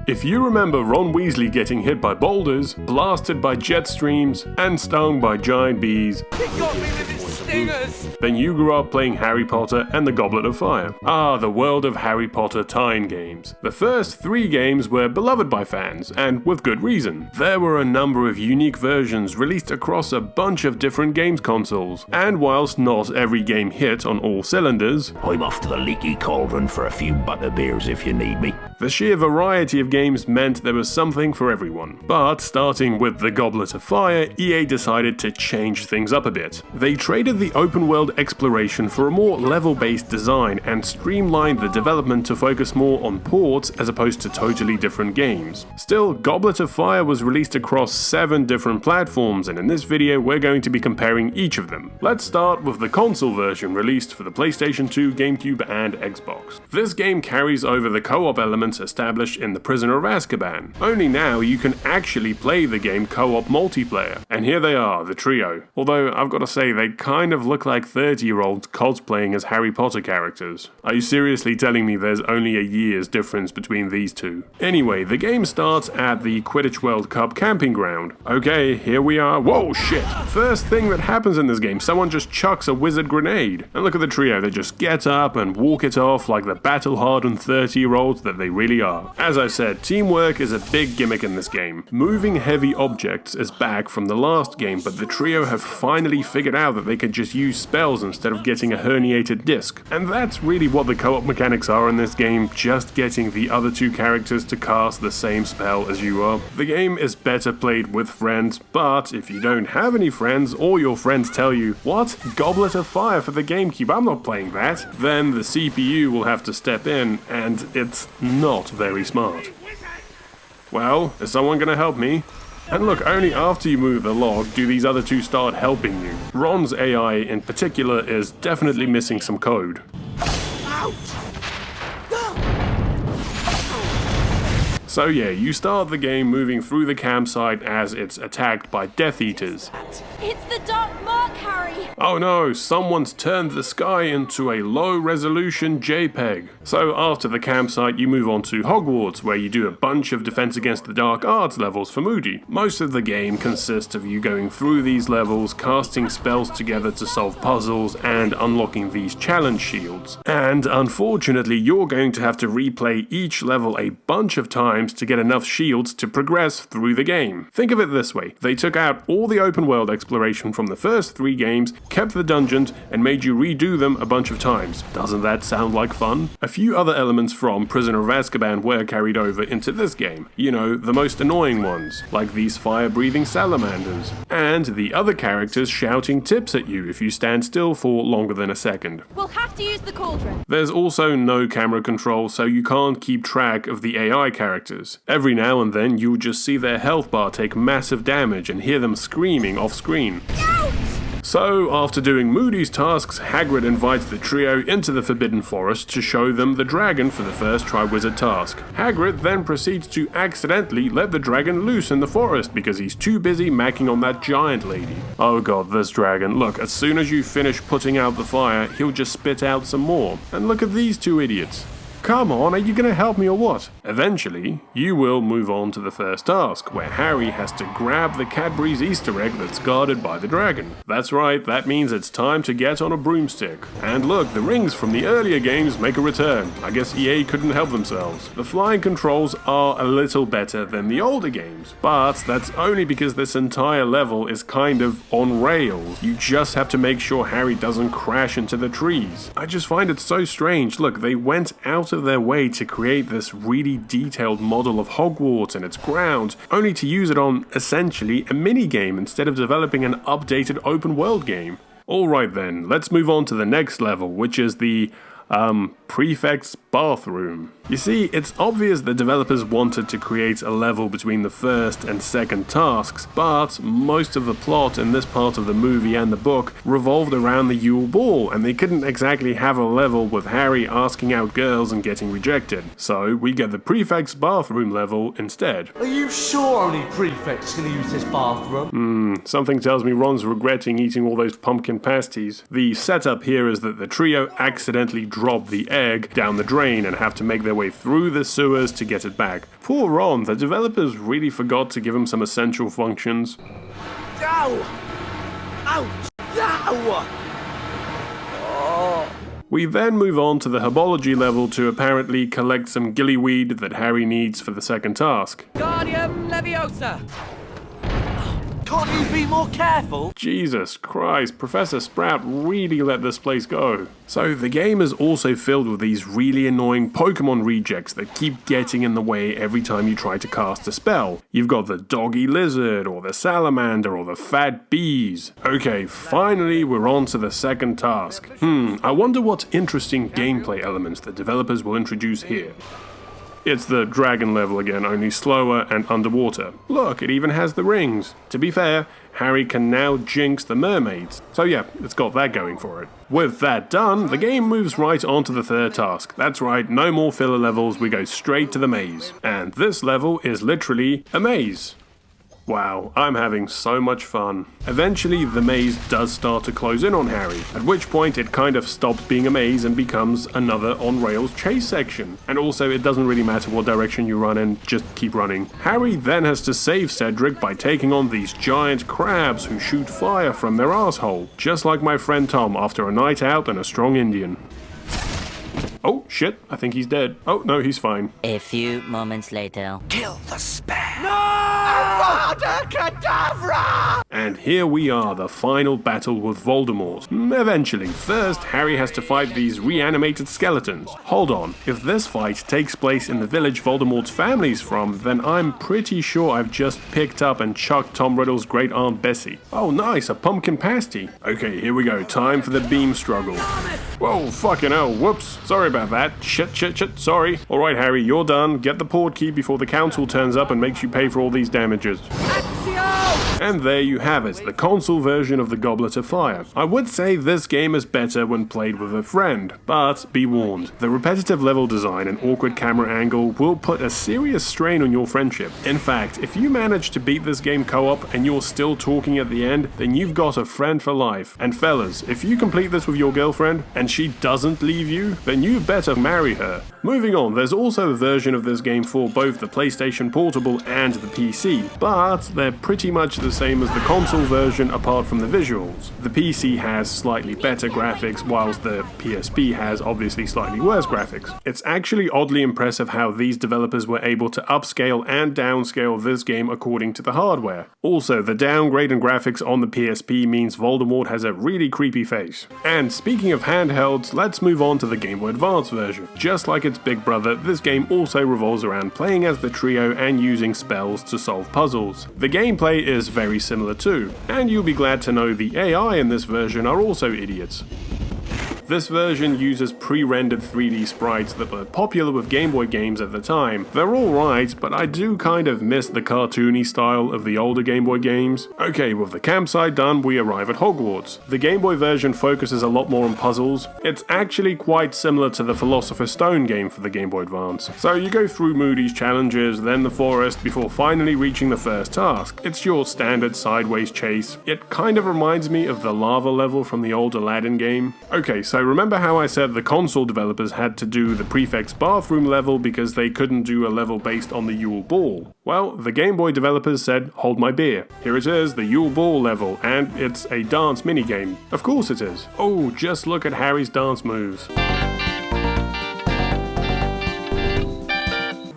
If you remember Ron Weasley getting hit by boulders, blasted by jet streams, and stung by giant bees, He got me with his stingers! then you grew up playing Harry Potter and the Goblet of Fire. Ah, the world of Harry Potter tie-in games. The first 3 games were beloved by fans, and with good reason. There were a number of unique versions released across a bunch of different games consoles, and whilst not every game hit on all cylinders, I'm off to the leaky cauldron for a few butterbeers if you need me. the sheer variety of games meant there was something for everyone. But starting with the Goblet of Fire, EA decided to change things up a bit. They traded the open world exploration for a more level-based design and streamlined the development to focus more on ports as opposed to totally different games. Still, Goblet of Fire was released across 7 different platforms, and in this video we're going to be comparing each of them. Let's start with the console version released for the PlayStation 2, Gamecube and Xbox. This game carries over the co-op elements established in The Prisoner of Azkaban, only now you can actually play the game co-op multiplayer. And here they are, the trio. Although I've got to say they kind of look like 30-year-olds cosplaying as Harry Potter characters. Are you seriously telling me there's only a year's difference between these two? Anyway, the game starts at the Quidditch World Cup camping ground. Okay, here we are. Whoa, shit! First thing that happens in this game, someone just chucks a wizard grenade. And look at the trio, they just get up and walk it off like the battle-hardened 30-year-olds that they really are. As I said, teamwork is a big gimmick in this game. Moving heavy objects is back from the last game, but the trio have finally figured out that they can just use spells instead of getting a herniated disc. And that's really what the co-op mechanics are in this game, just getting the other 2 characters to cast the same spell as you are. The game is better played with friends, but if you don't have any friends, or your friends tell you, "What? Goblet of Fire for the Gamecube, I'm not playing that," then the CPU will have to step in, and it's not very smart. Well, is someone gonna help me? And look, only after you move the log do these other 2 start helping you. Ron's AI in particular is definitely missing some code. So yeah, you start the game moving through the campsite as it's attacked by Death Eaters. It's the Dark Mark, Harry! Oh no, someone's turned the sky into a low-resolution JPEG. So after the campsite, you move on to Hogwarts, where you do a bunch of Defense Against the Dark Arts levels for Moody. Most of the game consists of you going through these levels, casting spells together to solve puzzles, and unlocking these challenge shields. And unfortunately, you're going to have to replay each level a bunch of times to get enough shields to progress through the game. Think of it this way, they took out all the open world exploration from the first 3 games, kept the dungeons, and made you redo them a bunch of times. Doesn't that sound like fun? A few other elements from Prisoner of Azkaban were carried over into this game. You know, the most annoying ones, like these fire-breathing salamanders, and the other characters shouting tips at you if you stand still for longer than a second. We'll have to use the cauldron. There's also no camera control, so you can't keep track of the AI characters. Every now and then you'll just see their health bar take massive damage and hear them screaming off screen. So, after doing Moody's tasks, Hagrid invites the trio into the Forbidden Forest to show them the dragon for the first Triwizard task. Hagrid then proceeds to accidentally let the dragon loose in the forest because he's too busy macking on that giant lady. Oh god, this dragon. Look, as soon as you finish putting out the fire, he'll just spit out some more. And look at these 2 idiots. Come on, are you gonna help me or what? Eventually, you will move on to the first task, where Harry has to grab the Cadbury's Easter egg that's guarded by the dragon. That's right, that means it's time to get on a broomstick. And look, the rings from the earlier games make a return. I guess EA couldn't help themselves. The flying controls are a little better than the older games, but that's only because this entire level is kind of on rails. You just have to make sure Harry doesn't crash into the trees. I just find it so strange. Look, they went out of their way to create this really detailed model of Hogwarts and its grounds, only to use it on, essentially, a mini-game instead of developing an updated open-world game. Alright then, let's move on to the next level, which is the prefect's bathroom. You see, it's obvious the developers wanted to create a level between the first and second tasks, but most of the plot in this part of the movie and the book revolved around the Yule Ball, and they couldn't exactly have a level with Harry asking out girls and getting rejected. So we get the prefect's bathroom level instead. Are you sure only prefects can use this bathroom? Something tells me Ron's regretting eating all those pumpkin pasties. The setup here is that the trio accidentally drop the egg down the drain and have to make their way through the sewers to get it back. Poor Ron, the developers really forgot to give him some essential functions. Ow! Ouch! Ow! We then move on to the herbology level to apparently collect some gillyweed that Harry needs for the second task. Guardium Leviosa! Can't you be more careful? Jesus Christ, Professor Sprout really let this place go. So the game is also filled with these really annoying Pokemon rejects that keep getting in the way every time you try to cast a spell. You've got the doggy lizard, or the salamander, or the fat bees. Okay, finally we're on to the second task. I wonder what interesting gameplay elements the developers will introduce here. It's the dragon level again, only slower and underwater. Look, it even has the rings. To be fair, Harry can now jinx the mermaids. So yeah, it's got that going for it. With that done, the game moves right on to the third task. That's right, no more filler levels, we go straight to the maze. And this level is literally a maze. Wow, I'm having so much fun. Eventually, the maze does start to close in on Harry, at which point it kind of stops being a maze and becomes another on-rails chase section. And also, it doesn't really matter what direction you run in, just keep running. Harry then has to save Cedric by taking on these giant crabs who shoot fire from their asshole, just like my friend Tom after a night out and a strong Indian. Oh, shit, I think he's dead. Oh, no, he's fine. A few moments later. Kill the spam! No! Avada Kedavra! And here we are, the final battle with Voldemort. Eventually, first, Harry has to fight these reanimated skeletons. Hold on, if this fight takes place in the village Voldemort's family's from, then I'm pretty sure I've just picked up and chucked Tom Riddle's great aunt Bessie. Oh nice, a pumpkin pasty. Okay, here we go, time for the beam struggle. Whoa, fucking hell, whoops, sorry about that. Shit, sorry. Alright Harry, you're done. Get the port key before the council turns up and makes you pay for all these damages. And there you have it, the console version of the Goblet of Fire. I would say this game is better when played with a friend, but be warned, the repetitive level design and awkward camera angle will put a serious strain on your friendship. In fact, if you manage to beat this game co-op and you're still talking at the end, then you've got a friend for life. And fellas, if you complete this with your girlfriend and she doesn't leave you, then you better marry her. Moving on, there's also a version of this game for both the PlayStation Portable and the PC, but they're pretty much the same as the console version apart from the visuals. The PC has slightly better graphics, whilst the PSP has obviously slightly worse graphics. It's actually oddly impressive how these developers were able to upscale and downscale this game according to the hardware. Also, the downgrade in graphics on the PSP means Voldemort has a really creepy face. And speaking of handhelds, let's move on to the Gameboy Advance version. Just like its big brother, this game also revolves around playing as the trio and using spells to solve puzzles. The gameplay is very similar too, and you'll be glad to know the AI in this version are also idiots. This version uses pre-rendered 3D sprites that were popular with Game Boy games at the time. They're alright, but I do kind of miss the cartoony style of the older Game Boy games. Okay, with the campsite done, we arrive at Hogwarts. The Game Boy version focuses a lot more on puzzles. It's actually quite similar to the Philosopher's Stone game for the Game Boy Advance. So you go through Moody's challenges, then the forest, before finally reaching the first task. It's your standard sideways chase. It kind of reminds me of the lava level from the old Aladdin game. Okay, so remember how I said the console developers had to do the prefect's bathroom level because they couldn't do a level based on the Yule Ball? Well, the Game Boy developers said, hold my beer. Here it is, the Yule Ball level, and it's a dance minigame. Of course it is. Oh, just look at Harry's dance moves.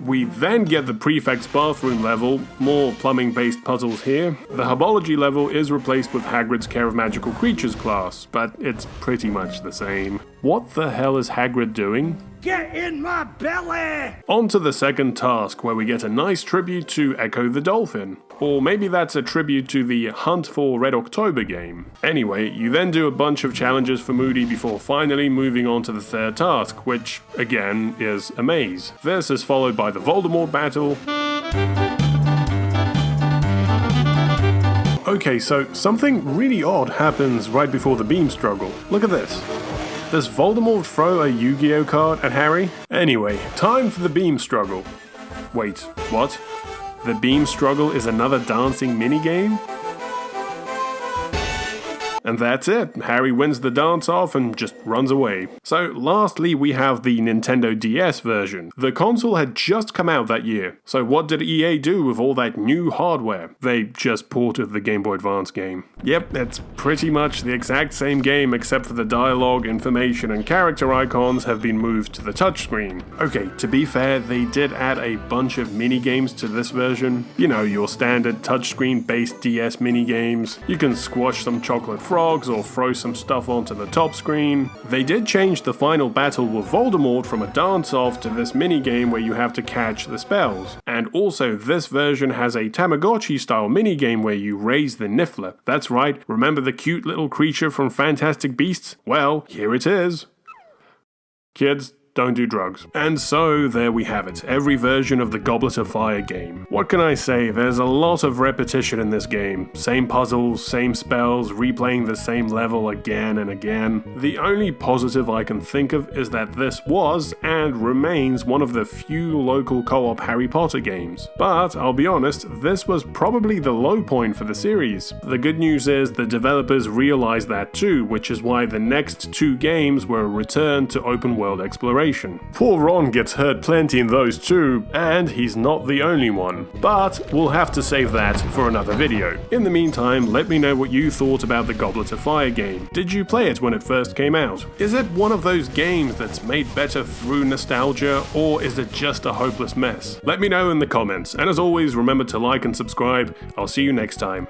We then get the prefect's bathroom level, more plumbing-based puzzles here. The herbology level is replaced with Hagrid's Care of Magical Creatures class, but it's pretty much the same. What the hell is Hagrid doing? Get in my belly! On to the second task, where we get a nice tribute to Echo the Dolphin. Or maybe that's a tribute to the Hunt for Red October game. Anyway, you then do a bunch of challenges for Moody before finally moving on to the third task, which, again, is a maze. This is followed by the Voldemort battle. Okay, so something really odd happens right before the beam struggle. Look at this. Does Voldemort throw a Yu-Gi-Oh card at Harry? Anyway, time for the beam struggle. Wait, what? The beam struggle is another dancing minigame? And that's it. Harry wins the dance-off and just runs away. So lastly, we have the Nintendo DS version. The console had just come out that year. So what did EA do with all that new hardware? They just ported the Game Boy Advance game. Yep, it's pretty much the exact same game except for the dialogue, information, and character icons have been moved to the touchscreen. Okay, to be fair, they did add a bunch of mini-games to this version. You know, your standard touchscreen-based DS mini-games. You can squash some chocolate frogs or throw some stuff onto the top screen. They did change the final battle with Voldemort from a dance-off to this mini-game where you have to catch the spells. And also, this version has a Tamagotchi-style mini-game where you raise the Niffler. That's right, remember the cute little creature from Fantastic Beasts? Well, here it is. Kids, don't do drugs. And so, there we have it, every version of the Goblet of Fire game. What can I say, there's a lot of repetition in this game. Same puzzles, same spells, replaying the same level again and again. The only positive I can think of is that this was, and remains, one of the few local co-op Harry Potter games. But, I'll be honest, this was probably the low point for the series. The good news is the developers realized that too, which is why the next 2 games were a return to open world exploration. Poor Ron gets hurt plenty in those too, and he's not the only one. But we'll have to save that for another video. In the meantime, let me know what you thought about the Goblet of Fire game. Did you play it when it first came out? Is it one of those games that's made better through nostalgia, or is it just a hopeless mess? Let me know in the comments, and as always, remember to like and subscribe. I'll see you next time.